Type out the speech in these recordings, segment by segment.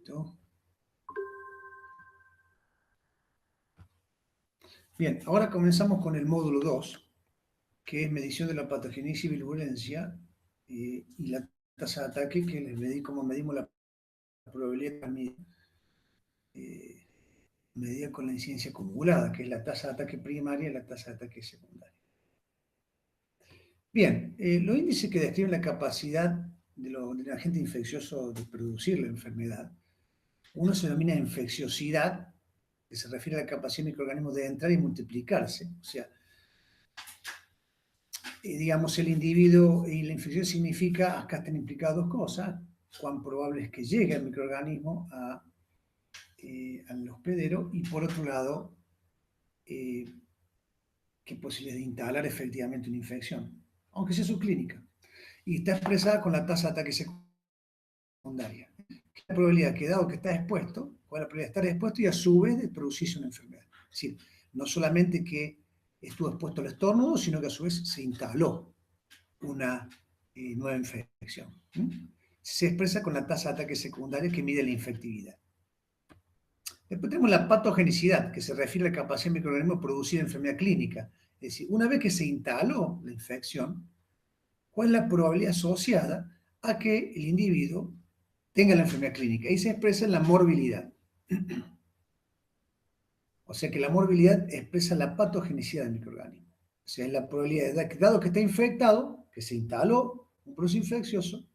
Listo. Bien, ahora comenzamos con el módulo 2, que es medición de la patogenicidad y virulencia, y la tasa de ataque, que les medí cómo medimos la probabilidad medida con la incidencia acumulada, que es la tasa de ataque primaria y la tasa de ataque secundaria. Bien, los índices que describen la capacidad del agente infeccioso de producir la enfermedad, uno se denomina infecciosidad, que se refiere a la capacidad de microorganismos de entrar y multiplicarse. O sea, digamos, el individuo y la infección significa, acá están implicadas dos cosas: cuán probable es que llegue el microorganismo al hospedero, y por otro lado, qué posibilidad de instalar efectivamente una infección, aunque sea subclínica. Y está expresada con la tasa de ataque secundaria. La probabilidad que, dado que está expuesto, cuál es la probabilidad de estar expuesto y a su vez de producirse una enfermedad. Es decir, no solamente que estuvo expuesto al estornudo, sino que a su vez se instaló una nueva infección. Se expresa con la tasa de ataque secundaria, que mide la infectividad. Después tenemos la patogenicidad, que se refiere a la capacidad del microorganismo de producir enfermedad clínica. Es decir, una vez que se instaló la infección, ¿cuál es la probabilidad asociada a que el individuo tenga la enfermedad clínica? Y se expresa en la morbilidad. O sea que la morbilidad expresa la patogenicidad del microorganismo. O sea, es la probabilidad de que, dado que está infectado, que se instaló un proceso infeccioso,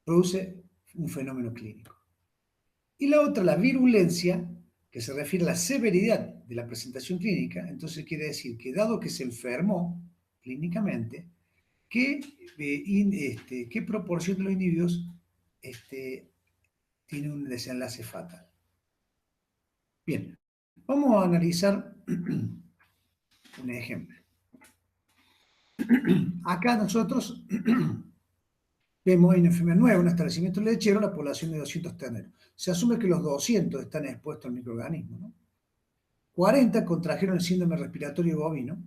produce un fenómeno clínico. Y la otra, la virulencia, que se refiere a la severidad de la presentación clínica. Entonces quiere decir que, dado que se enfermó clínicamente, ¿qué proporción de los individuos tiene un desenlace fatal? Bien, vamos a analizar un ejemplo. Acá nosotros vemos una enfermedad nueva, un establecimiento lechero, la población de 200 terneros. Se asume que los 200 están expuestos al microorganismo, ¿no? 40 contrajeron el síndrome respiratorio bovino,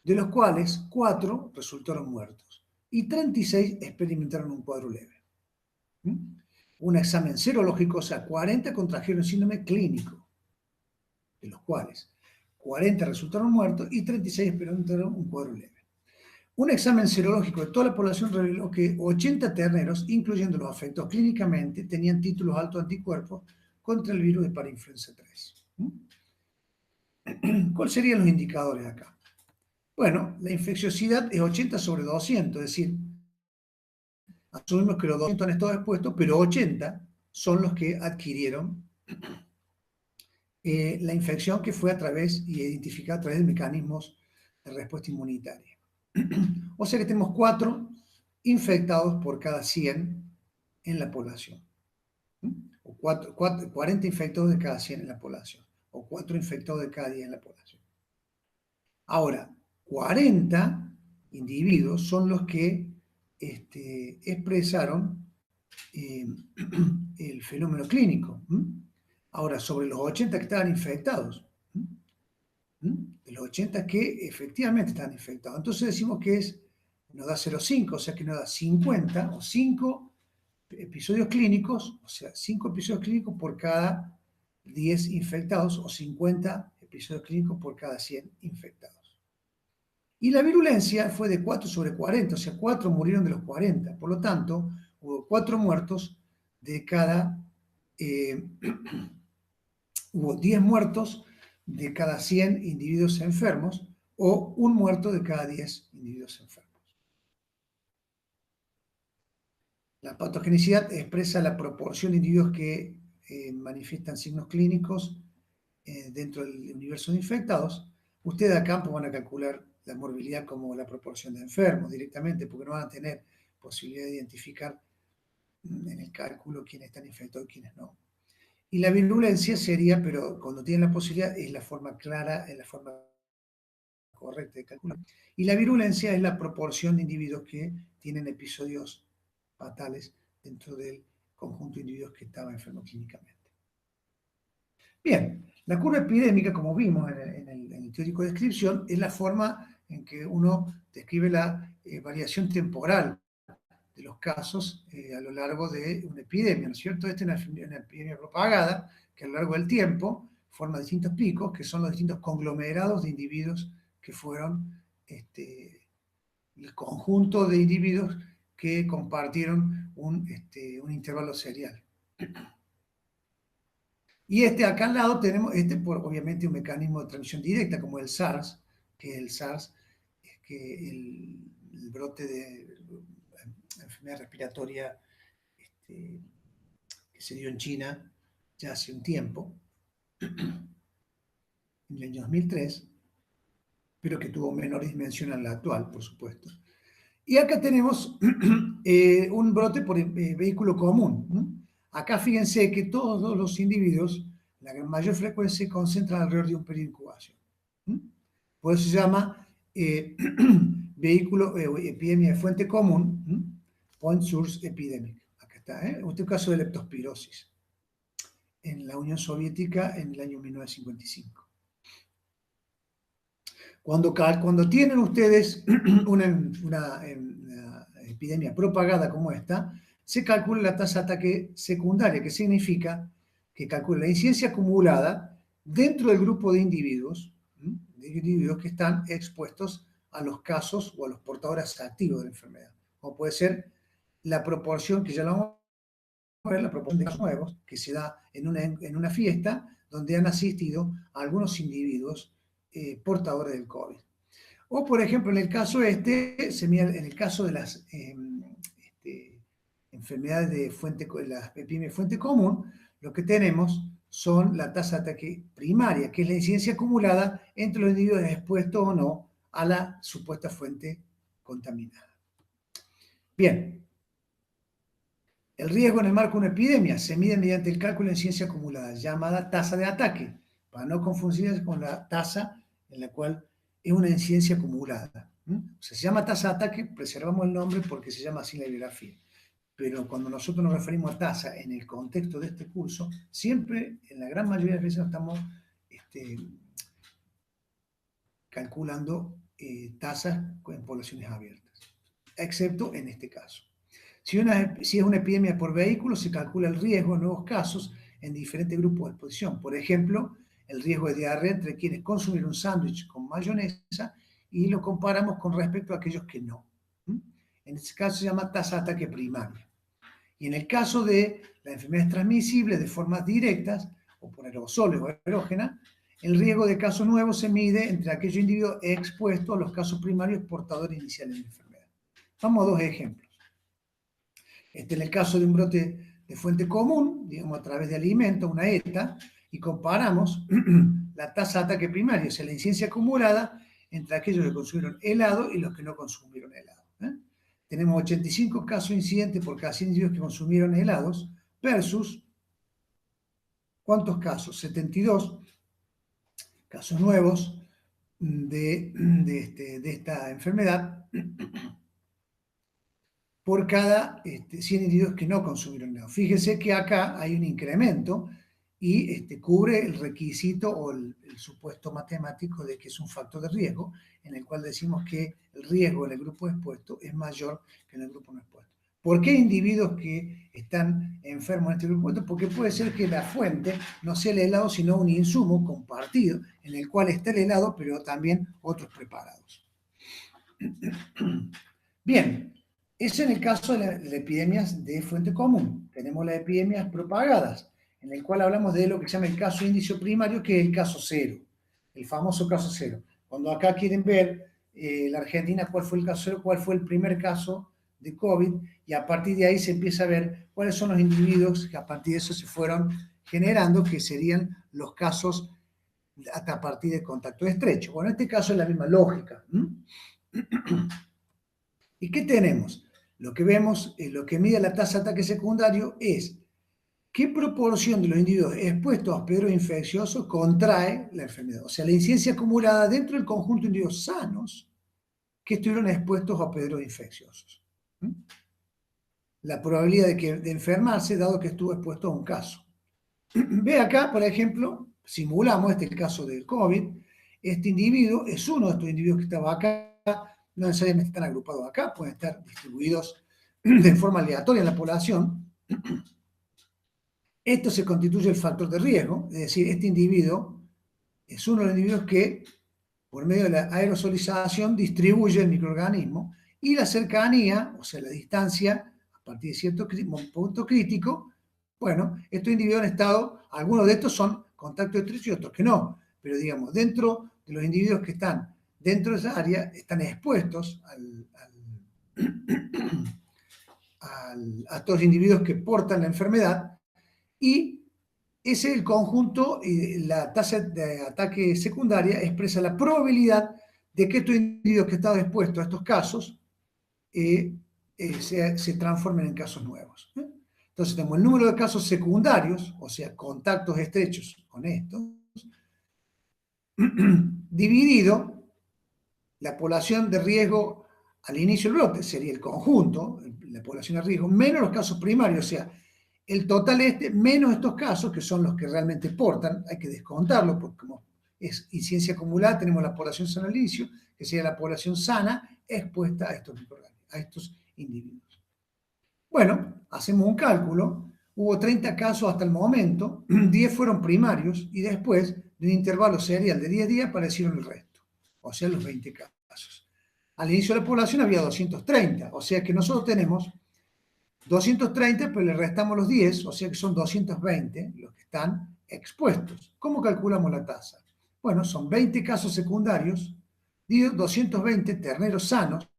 de los cuales 4 resultaron muertos y 36 experimentaron un cuadro leve. Un examen serológico, o sea, 40 contrajeron el síndrome clínico, de los cuales 40 resultaron muertos y 36 experimentaron un cuadro leve. Un examen serológico de toda la población reveló que 80 terneros, incluyendo los afectados clínicamente, tenían títulos altos anticuerpos contra el virus de parainfluenza 3. ¿Cuáles serían los indicadores acá? Bueno, la infecciosidad es 80 sobre 200, es decir, asumimos que los 200 han estado expuestos, pero 80 son los que adquirieron la infección, que fue a través y identificada a través de mecanismos de respuesta inmunitaria. O sea que tenemos 4 infectados por cada 100 en la población. O 40 infectados de cada 100 en la población. O 4 infectados de cada 10 en la población. Ahora, 40 individuos son los que expresaron el fenómeno clínico. Ahora, sobre los 80 que estaban infectados, de los 80 que efectivamente estaban infectados, entonces decimos que nos da 0,5, o sea que nos da 50 o 5 episodios clínicos, o sea, 5 episodios clínicos por cada 10 infectados, o 50 episodios clínicos por cada 100 infectados. Y la virulencia fue de 4 sobre 40, o sea, 4 murieron de los 40. Por lo tanto, hubo 4 muertos de cada... hubo 10 muertos de cada 100 individuos enfermos, o un muerto de cada 10 individuos enfermos. La patogenicidad expresa la proporción de individuos que manifiestan signos clínicos dentro del universo de infectados. Ustedes a campo van a calcular la morbilidad como la proporción de enfermos directamente, porque no van a tener posibilidad de identificar en el cálculo quiénes están infectados y quiénes no. Y la virulencia sería, pero cuando tienen la posibilidad, es la forma clara, es la forma correcta de calcular. Y la virulencia es la proporción de individuos que tienen episodios fatales dentro del conjunto de individuos que estaban enfermos clínicamente. Bien, la curva epidémica, como vimos en el teórico de descripción, es la forma en que uno describe la variación temporal de los casos a lo largo de una epidemia, ¿no es cierto? Esta es una epidemia propagada que a lo largo del tiempo forma distintos picos, que son los distintos conglomerados de individuos que fueron el conjunto de individuos que compartieron un intervalo serial. Y acá al lado tenemos, por obviamente un mecanismo de transmisión directa, como el SARS, que el SARS es que el brote de enfermedad respiratoria que se dio en China ya hace un tiempo, en el año 2003, pero que tuvo menor dimensión a la actual, por supuesto. Y acá tenemos un brote por vehículo común. ¿No? Acá fíjense que todos los individuos, la mayor frecuencia, se concentran alrededor de un periodo de incubación. ¿No? Por eso se llama vehículo, epidemia de fuente común, ¿no? Point source epidemic. Acá está, este caso de leptospirosis en la Unión Soviética en el año 1955. Cuando tienen ustedes una epidemia propagada como esta, se calcula la tasa de ataque secundaria, que significa que calcula la incidencia acumulada dentro del grupo de individuos que están expuestos a los casos o a los portadores activos de la enfermedad. Como puede ser la proporción, que ya lo vamos a ver, la proporción de casos nuevos que se da en una fiesta donde han asistido a algunos individuos portadores del COVID. O, por ejemplo, en el caso se mira en el caso de las enfermedades de las epidemias de fuente común, lo que tenemos son la tasa de ataque primaria, que es la incidencia acumulada entre los individuos expuestos o no a la supuesta fuente contaminada. Bien. El riesgo en el marco de una epidemia se mide mediante el cálculo de incidencia acumulada, llamada tasa de ataque, para no confundirse con la tasa en la cual es una incidencia acumulada. O sea, se llama tasa de ataque, preservamos el nombre porque se llama así en la bibliografía. Pero cuando nosotros nos referimos a tasa en el contexto de este curso, siempre, en la gran mayoría de las veces, estamos calculando tasas en poblaciones abiertas, excepto en este caso. Si es una epidemia por vehículo, se calcula el riesgo de nuevos casos en diferentes grupos de exposición. Por ejemplo, el riesgo de diarrea entre quienes consumieron un sándwich con mayonesa y lo comparamos con respecto a aquellos que no. En este caso se llama tasa de ataque primaria. Y en el caso de las enfermedades transmisibles de formas directas, o por aerosoles o aerógenas, el riesgo de casos nuevos se mide entre aquellos individuos expuestos a los casos primarios portadores iniciales de la enfermedad. Vamos a dos ejemplos. En el caso de un brote de fuente común, digamos a través de alimentos, una ETA, y comparamos la tasa de ataque primario, o sea, la incidencia acumulada entre aquellos que consumieron helado y los que no consumieron helado. Tenemos 85 casos incidentes por cada 100 individuos que consumieron helados, versus, ¿cuántos casos? 72 casos nuevos de esta enfermedad por cada 100 individuos que no consumieron helado. Fíjese que acá hay un incremento y cubre el requisito o el supuesto matemático de que es un factor de riesgo, en el cual decimos que el riesgo en el grupo expuesto es mayor que en el grupo no expuesto. ¿Por qué individuos que están enfermos en este grupo expuesto? Porque puede ser que la fuente no sea el helado, sino un insumo compartido, en el cual está el helado, pero también otros preparados. Bien. Eso en el caso de las epidemias de fuente común. Tenemos las epidemias propagadas, en el cual hablamos de lo que se llama el caso índice primario, que es el caso cero, el famoso caso cero. Cuando acá quieren ver la Argentina, cuál fue el caso cero, cuál fue el primer caso de COVID, y a partir de ahí se empieza a ver cuáles son los individuos que a partir de eso se fueron generando, que serían los casos hasta a partir de contacto estrecho. Bueno, en este caso es la misma lógica. ¿Y qué tenemos? Lo que vemos, lo que mide la tasa de ataque secundario es qué proporción de los individuos expuestos a hospederos infecciosos contrae la enfermedad. O sea, la incidencia acumulada dentro del conjunto de individuos sanos que estuvieron expuestos a hospederos infecciosos. La probabilidad de enfermarse dado que estuvo expuesto a un caso. Ve acá, por ejemplo, simulamos el caso del COVID. Este individuo es uno de estos individuos que estaba acá. No necesariamente están agrupados acá, pueden estar distribuidos de forma aleatoria en la población, esto se constituye el factor de riesgo, es decir, este individuo es uno de los individuos que, por medio de la aerosolización, distribuye el microorganismo, y la cercanía, o sea, la distancia, a partir de cierto punto crítico, bueno, estos individuos han estado, algunos de estos son contacto estrecho y otros que no, pero digamos, dentro de los individuos que están dentro de esa área, están expuestos a estos individuos que portan la enfermedad, y ese es el conjunto, y la tasa de ataque secundaria expresa la probabilidad de que estos individuos que están expuestos a estos casos se transformen en casos nuevos. Entonces tenemos el número de casos secundarios, o sea, contactos estrechos con estos, dividido la población de riesgo al inicio del brote, sería el conjunto, la población de riesgo, menos los casos primarios, o sea, el total menos estos casos, que son los que realmente portan, hay que descontarlo, porque como es incidencia acumulada, tenemos la población sana al inicio, que sería la población sana expuesta a estos individuos. Bueno, hacemos un cálculo, hubo 30 casos hasta el momento, 10 fueron primarios, y después de un intervalo serial de 10 días aparecieron el resto, o sea, los 20 casos. Al inicio de la población había 230, o sea que nosotros tenemos 230, pero le restamos los 10, o sea que son 220 los que están expuestos. ¿Cómo calculamos la tasa? Bueno, son 20 casos secundarios, 220 terneros sanos,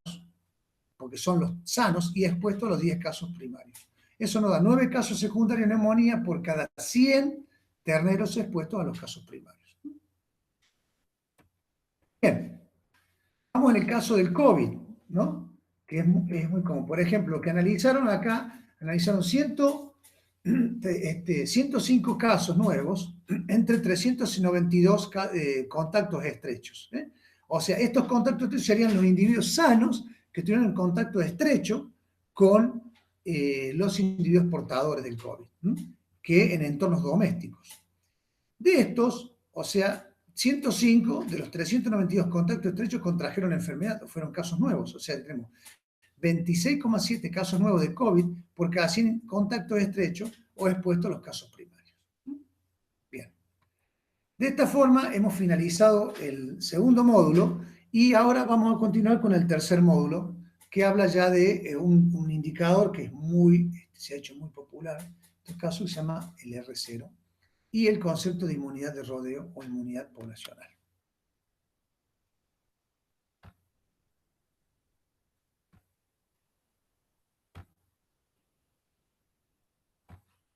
porque son los sanos, y expuestos a los 10 casos primarios. Eso nos da 9 casos secundarios de neumonía por cada 100 terneros expuestos a los casos primarios. Bien, vamos en el caso del COVID, ¿no? Que es muy común. Por ejemplo, lo que analizaron acá, analizaron 105 casos nuevos entre 392 contactos estrechos. O sea, estos contactos estrechos serían los individuos sanos que tuvieron en contacto estrecho con los individuos portadores del COVID, que en entornos domésticos. De estos, o sea, 105 de los 392 contactos estrechos contrajeron la enfermedad, fueron casos nuevos, o sea, tenemos 26,7 casos nuevos de COVID por cada 100 contactos estrechos o expuestos a los casos primarios. Bien. De esta forma hemos finalizado el segundo módulo, y ahora vamos a continuar con el tercer módulo, que habla ya de un indicador que se ha hecho muy popular, en este caso se llama el R0, y el concepto de inmunidad de rodeo o inmunidad poblacional.